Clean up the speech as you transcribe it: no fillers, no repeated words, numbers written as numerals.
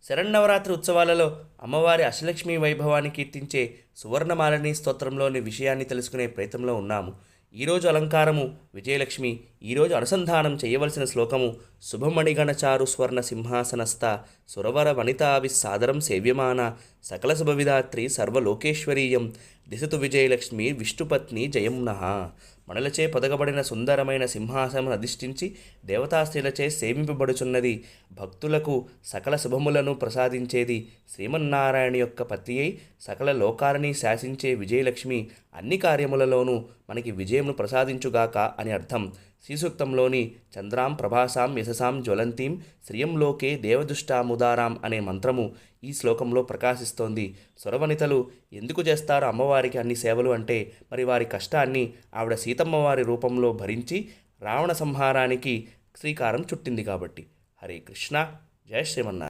శరన్నవరాత్రి ఉత్సవాలలో అమ్మవారి అష్టలక్ష్మి వైభవాన్ని కీర్తించే సువర్ణమాలిని స్తోత్రంలోని విషయాన్ని తెలుసుకునే ప్రయత్నంలో ఉన్నాము. ఈరోజు అలంకారము విజయలక్ష్మి. ఈరోజు అనుసంధానం చేయవలసిన శ్లోకము శుభమణిగణచారు స్వర్ణ సింహాసనస్థ సురవర వనితావిస్సాదరం సేవ్యమాన సకల శుభవిధాత్రి సర్వలోకేశ్వరీయం దిశతు విజయలక్ష్మి విష్ణుపత్ని జయమునః. మణులచే పొదగబడిన సుందరమైన సింహాసనం అధిష్ఠించి దేవతాస్త్రీలచే సేవింపబడుచున్నది. భక్తులకు సకల శుభములను ప్రసాదించేది. శ్రీమన్నారాయణ యొక్క పత్ని అయి సకల లోకాలని శాసించే విజయలక్ష్మి అన్ని కార్యములలోనూ మనకి విజయమును ప్రసాదించుగాక అని అర్థం. శ్రీసూక్తంలోని చంద్రాం ప్రభాసాం యశసాం జ్వలంతీం శ్రియంలోకే దేవదుష్టాముదారాం అనే మంత్రము ఈ శ్లోకంలో ప్రకాశిస్తోంది. సురవనితలు ఎందుకు చేస్తారు అమ్మవారికి అన్ని సేవలు అంటే, మరి వారి కష్టాన్ని ఆవిడ సీతమ్మవారి రూపంలో భరించి రావణ సంహారానికి శ్రీకారం చుట్టింది కాబట్టి. హరే కృష్ణ. జయ శ్రీమన్నారాయణ.